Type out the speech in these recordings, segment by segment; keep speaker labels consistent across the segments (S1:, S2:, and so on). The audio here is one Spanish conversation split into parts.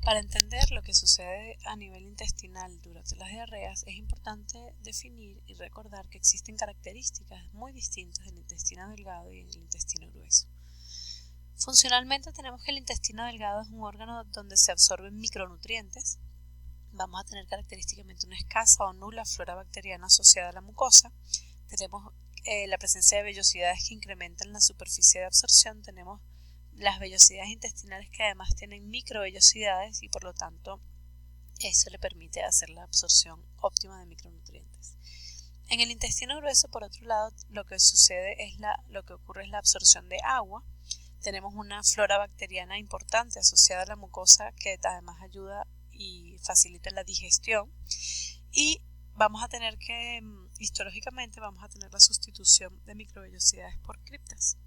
S1: Para entender lo que sucede a nivel intestinal durante las diarreas, es importante definir y recordar que existen características muy distintas del intestino delgado y del intestino grueso. Funcionalmente tenemos que el intestino delgado es un órgano donde se absorben micronutrientes. Vamos a tener característicamente una escasa o nula flora bacteriana asociada a la mucosa. Tenemos la presencia de vellosidades que incrementan la superficie de absorción. Tenemos las vellosidades intestinales que además tienen microvellosidades y por lo tanto eso le permite hacer la absorción óptima de micronutrientes. En el intestino grueso, por otro lado, lo que ocurre es la absorción de agua. Tenemos una flora bacteriana importante asociada a la mucosa que además ayuda y facilita la digestión, y vamos a tener que, histológicamente, vamos a tener la sustitución de microvellosidades por criptas.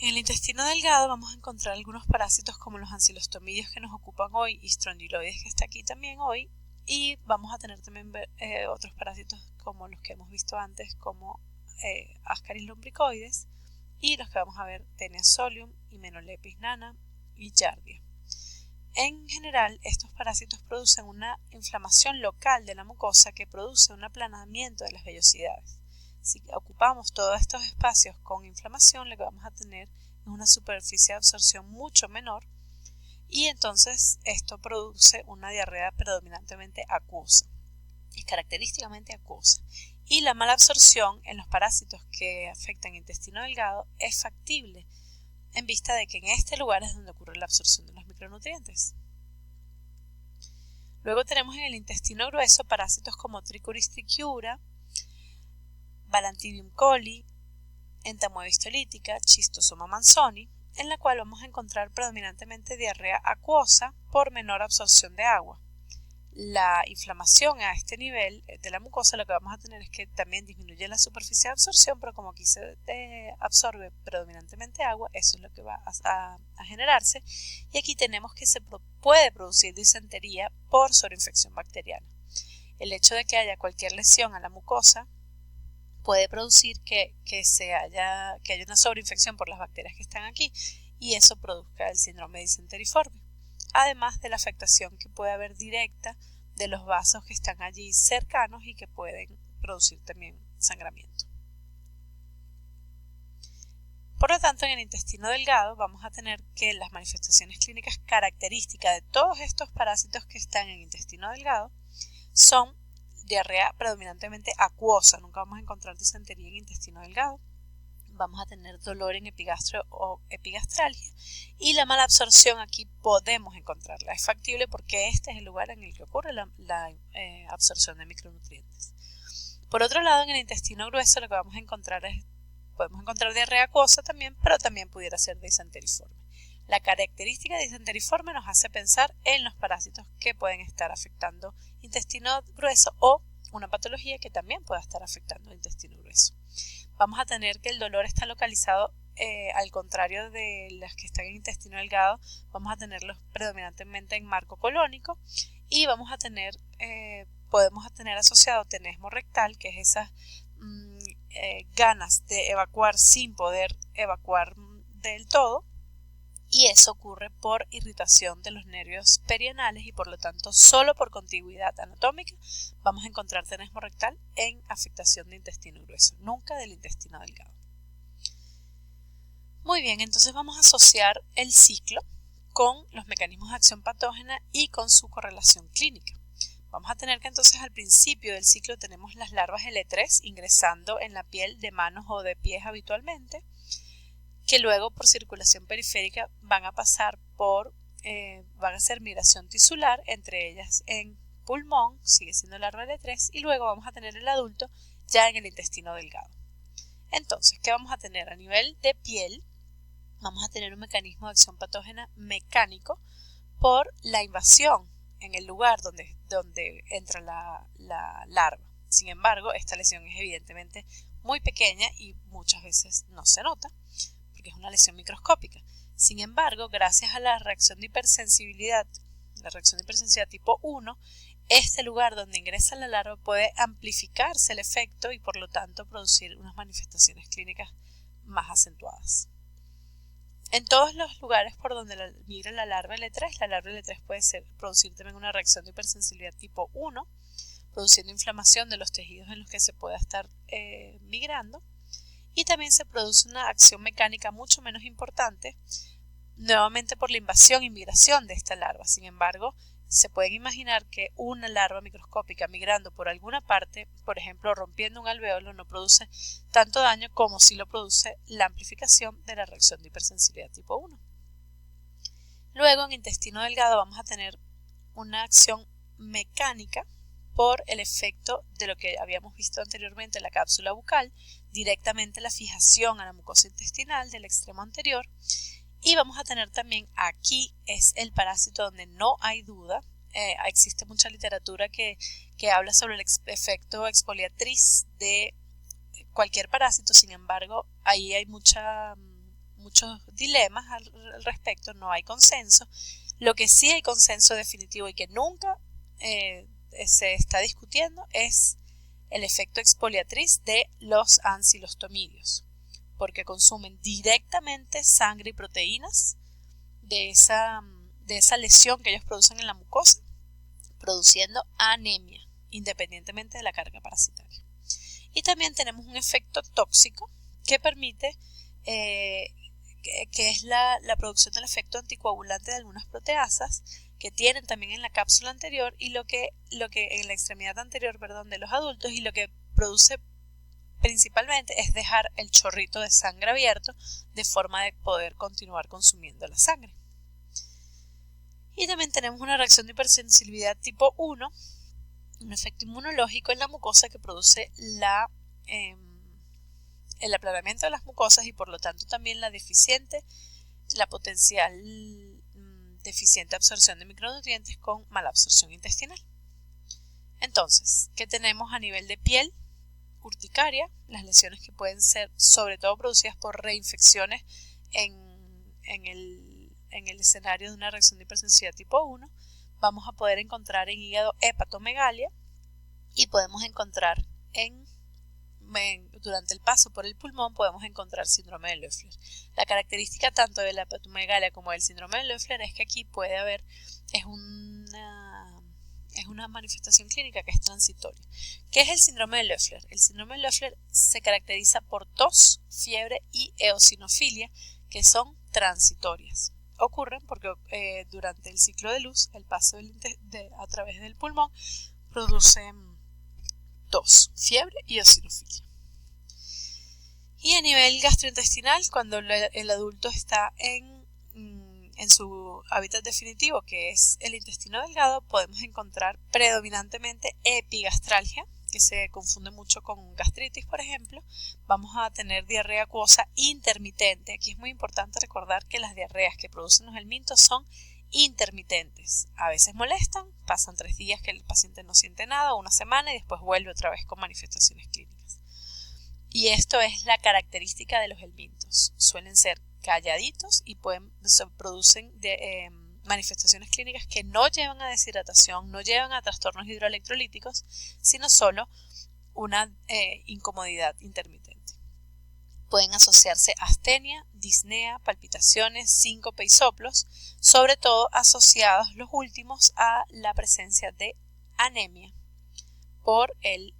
S1: En el intestino delgado vamos a encontrar algunos parásitos como los ancilostomillos que nos ocupan hoy y strongyloides que está aquí también hoy, y vamos a tener también otros parásitos como los que hemos visto antes como Ascaris lumbricoides, y los que vamos a ver Taenia solium, Hymenelepis nana y Giardia. En general, estos parásitos producen una inflamación local de la mucosa que produce un aplanamiento de las vellosidades. Si ocupamos todos estos espacios con inflamación, lo que vamos a tener es una superficie de absorción mucho menor, y entonces esto produce una diarrea predominantemente acuosa, es característicamente acuosa. Y la mala absorción en los parásitos que afectan el intestino delgado es factible en vista de que en este lugar es donde ocurre la absorción de los micronutrientes. Luego tenemos en el intestino grueso parásitos como Trichuris trichiura, Balantidium coli, Entamoeba histolítica, Schistosoma manzoni, en la cual vamos a encontrar predominantemente diarrea acuosa por menor absorción de agua. La inflamación a este nivel de la mucosa lo que vamos a tener es que también disminuye la superficie de absorción, pero como aquí se absorbe predominantemente agua, eso es lo que va a generarse, y aquí tenemos que se puede producir disentería por sobreinfección bacteriana. El hecho de que haya cualquier lesión a la mucosa puede producir que haya una sobreinfección por las bacterias que están aquí, y eso produzca el síndrome disenteriforme. Además de la afectación que puede haber directa de los vasos que están allí cercanos y que pueden producir también sangramiento. Por lo tanto, en el intestino delgado vamos a tener que las manifestaciones clínicas características de todos estos parásitos que están en el intestino delgado son diarrea predominantemente acuosa, nunca vamos a encontrar disentería en el intestino delgado. Vamos a tener dolor en epigastrio o epigastralgia, y la mala absorción aquí podemos encontrarla. Es factible porque este es el lugar en el que ocurre la absorción de micronutrientes. Por otro lado, en el intestino grueso lo que vamos a encontrar podemos encontrar diarrea acuosa también, pero también pudiera ser disenteriforme. La característica disenteriforme nos hace pensar en los parásitos que pueden estar afectando intestino grueso o una patología que también pueda estar afectando el intestino grueso. Vamos a tener que el dolor está localizado, al contrario de las que están en intestino delgado, vamos a tenerlos predominantemente en marco colónico, y podemos tener asociado tenesmo rectal, que es esas ganas de evacuar sin poder evacuar del todo, y eso ocurre por irritación de los nervios perianales, y por lo tanto solo por contigüidad anatómica vamos a encontrar tenesmo rectal en afectación de intestino grueso, nunca del intestino delgado. Muy bien, entonces vamos a asociar el ciclo con los mecanismos de acción patógena y con su correlación clínica. Vamos a tener que entonces al principio del ciclo tenemos las larvas L3 ingresando en la piel de manos o de pies habitualmente, que luego por circulación periférica van a hacer migración tisular, entre ellas en pulmón, sigue siendo larva L3, y luego vamos a tener el adulto ya en el intestino delgado. Entonces, ¿qué vamos a tener? A nivel de piel, vamos a tener un mecanismo de acción patógena mecánico por la invasión en el lugar donde entra la larva. Sin embargo, esta lesión es evidentemente muy pequeña y muchas veces no se nota, que es una lesión microscópica. Sin embargo, gracias a la reacción de hipersensibilidad tipo 1, este lugar donde ingresa la larva puede amplificarse el efecto y por lo tanto producir unas manifestaciones clínicas más acentuadas. En todos los lugares por donde migra la larva L3, la larva L3 puede producir también una reacción de hipersensibilidad tipo 1, produciendo inflamación de los tejidos en los que se pueda estar migrando, y también se produce una acción mecánica mucho menos importante, nuevamente por la invasión y migración de esta larva. Sin embargo, se pueden imaginar que una larva microscópica migrando por alguna parte, por ejemplo rompiendo un alvéolo, no produce tanto daño como si lo produce la amplificación de la reacción de hipersensibilidad tipo 1. Luego, en intestino delgado vamos a tener una acción mecánica por el efecto de lo que habíamos visto anteriormente en la cápsula bucal, directamente la fijación a la mucosa intestinal del extremo anterior. Y vamos a tener también, aquí es el parásito donde no hay duda, existe mucha literatura que habla sobre el efecto exfoliatriz de cualquier parásito. Sin embargo, ahí hay muchos dilemas al respecto, no hay consenso. Lo que sí hay consenso definitivo y que nunca se está discutiendo es el efecto exfoliatriz de los ancilostomidios, porque consumen directamente sangre y proteínas de esa lesión que ellos producen en la mucosa, produciendo anemia, independientemente de la carga parasitaria. Y también tenemos un efecto tóxico que permite, que es la producción del efecto anticoagulante de algunas proteasas que tienen también en la cápsula anterior y lo que en la extremidad anterior, de los adultos, y lo que produce principalmente es dejar el chorrito de sangre abierto de forma de poder continuar consumiendo la sangre. Y también tenemos una reacción de hipersensibilidad tipo 1, un efecto inmunológico en la mucosa que produce el aplanamiento de las mucosas y por lo tanto también la potencial deficiente absorción de micronutrientes con mala absorción intestinal. Entonces, ¿qué tenemos a nivel de piel? Urticaria, las lesiones que pueden ser sobre todo producidas por reinfecciones en el escenario de una reacción de hipersensibilidad tipo 1. Vamos a poder encontrar en hígado hepatomegalia y podemos encontrar durante el paso por el pulmón podemos encontrar síndrome de Loeffler. La característica tanto de la hepatomegalia como del síndrome de Loeffler es que aquí puede haber, es una manifestación clínica que es transitoria. ¿Qué es el síndrome de Loeffler? El síndrome de Loeffler se caracteriza por tos, fiebre y eosinofilia, que son transitorias. Ocurren porque durante el ciclo de luz, el paso a través del pulmón produce tos, fiebre y eosinofilia. Y a nivel gastrointestinal, cuando el adulto está en su hábitat definitivo, que es el intestino delgado, podemos encontrar predominantemente epigastralgia, que se confunde mucho con gastritis, por ejemplo. Vamos a tener diarrea acuosa intermitente. Aquí es muy importante recordar que las diarreas que producen los helmintos son intermitentes. A veces molestan, pasan 3 días que el paciente no siente nada, una semana, y después vuelve otra vez con manifestaciones clínicas. Y esto es la característica de los helmintos. Suelen ser calladitos y producen manifestaciones clínicas que no llevan a deshidratación, no llevan a trastornos hidroelectrolíticos, sino solo una incomodidad intermitente. Pueden asociarse astenia, disnea, palpitaciones, síncope y soplos, sobre todo asociados los últimos a la presencia de anemia por el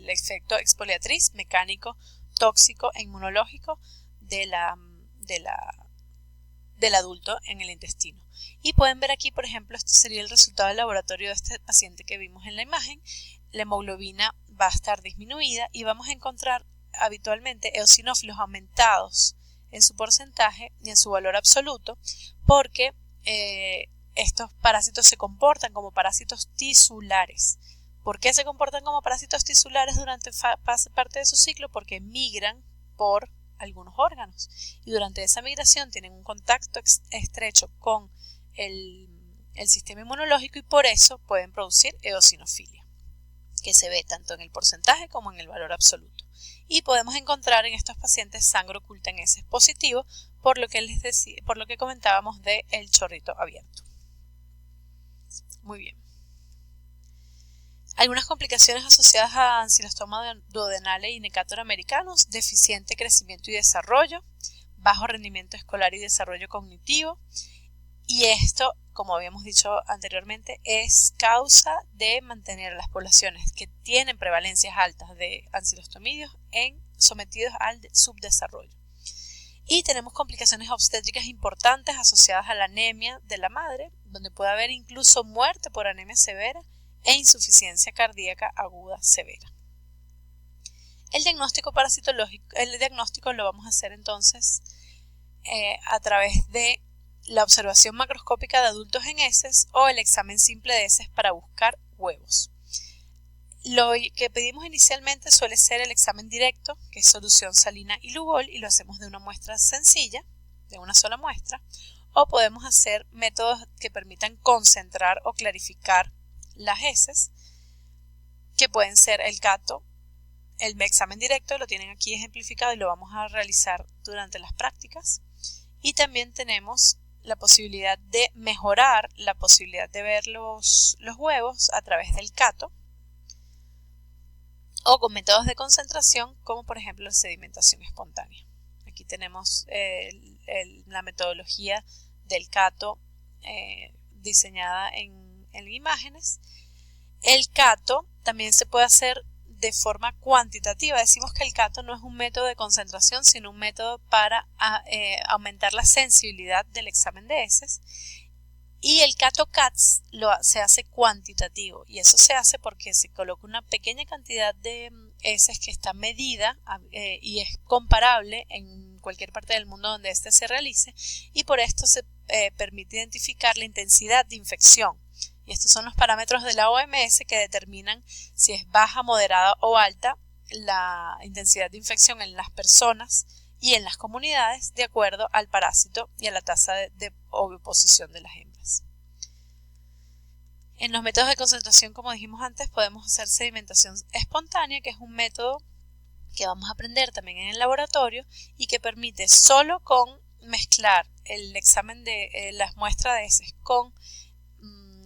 S1: efecto exfoliatriz, mecánico, tóxico e inmunológico del adulto en el intestino. Y pueden ver aquí, por ejemplo, este sería el resultado del laboratorio de este paciente que vimos en la imagen. La hemoglobina va a estar disminuida y vamos a encontrar habitualmente eosinófilos aumentados en su porcentaje y en su valor absoluto, porque estos parásitos se comportan como parásitos tisulares. ¿Por qué se comportan como parásitos tisulares durante parte de su ciclo? Porque migran por algunos órganos y durante esa migración tienen un contacto estrecho con el sistema inmunológico y por eso pueden producir eosinofilia, que se ve tanto en el porcentaje como en el valor absoluto. Y podemos encontrar en estos pacientes sangre oculta en heces positivo, por lo que comentábamos del chorrito abierto. Muy bien. Algunas complicaciones asociadas a ancilostoma duodenale y Necator americanos: deficiente crecimiento y desarrollo, bajo rendimiento escolar y desarrollo cognitivo. Y esto, como habíamos dicho anteriormente, es causa de mantener a las poblaciones que tienen prevalencias altas de ancilostomidos sometidos al subdesarrollo. Y tenemos complicaciones obstétricas importantes asociadas a la anemia de la madre, donde puede haber incluso muerte por anemia severa e insuficiencia cardíaca aguda severa. El diagnóstico lo vamos a hacer entonces a través de la observación macroscópica de adultos en heces o el examen simple de heces para buscar huevos. Lo que pedimos inicialmente suele ser el examen directo, que es solución salina y Lugol, y lo hacemos de una muestra sencilla, de una sola muestra, o podemos hacer métodos que permitan concentrar o clarificar las heces, que pueden ser el CATO. El examen directo lo tienen aquí ejemplificado y lo vamos a realizar durante las prácticas. Y también tenemos la posibilidad de mejorar la posibilidad de ver los huevos a través del CATO o con métodos de concentración como por ejemplo la sedimentación espontánea. Aquí tenemos la metodología del CATO diseñada en imágenes. El CATO también se puede hacer de forma cuantitativa. Decimos que el CATO no es un método de concentración, sino un método para aumentar la sensibilidad del examen de heces. Y el CATO-CATS se hace cuantitativo, y eso se hace porque se coloca una pequeña cantidad de heces que está medida y es comparable en cualquier parte del mundo donde éste se realice, y por esto se permite identificar la intensidad de infección. Y estos son los parámetros de la OMS que determinan si es baja, moderada o alta la intensidad de infección en las personas y en las comunidades de acuerdo al parásito y a la tasa de oviposición de las hembras. En los métodos de concentración, como dijimos antes, podemos hacer sedimentación espontánea, que es un método que vamos a aprender también en el laboratorio y que permite solo con mezclar el examen de las muestras de heces con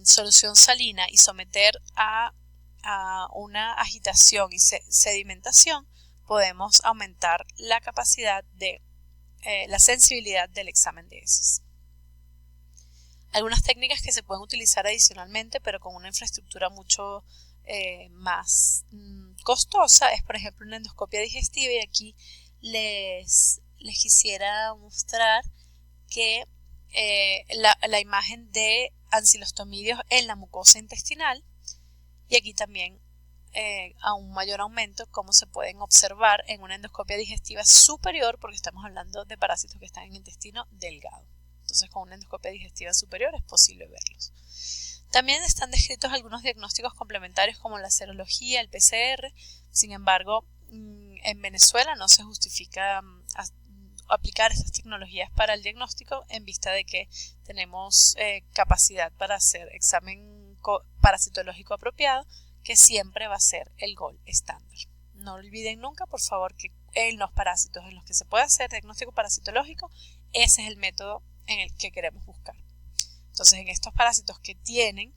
S1: solución salina y someter a una agitación y sedimentación, podemos aumentar la capacidad de la sensibilidad del examen de heces. Algunas técnicas que se pueden utilizar adicionalmente, pero con una infraestructura mucho más costosa, es por ejemplo una endoscopia digestiva, y aquí les quisiera mostrar que la imagen de ancilostomidios en la mucosa intestinal, y aquí también a un mayor aumento, como se pueden observar en una endoscopia digestiva superior, porque estamos hablando de parásitos que están en intestino delgado. Entonces, con una endoscopia digestiva superior es posible verlos. También están descritos algunos diagnósticos complementarios como la serología, el PCR. Sin embargo, en Venezuela no se justifica aplicar estas tecnologías para el diagnóstico, en vista de que tenemos capacidad para hacer examen parasitológico apropiado, que siempre va a ser el gold estándar. No olviden nunca, por favor, que en los parásitos en los que se puede hacer diagnóstico parasitológico, ese es el método en el que queremos buscar. Entonces, en estos parásitos que tienen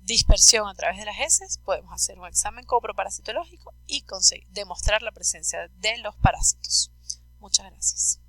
S1: dispersión a través de las heces, podemos hacer un examen coproparasitológico y demostrar la presencia de los parásitos. Muchas gracias.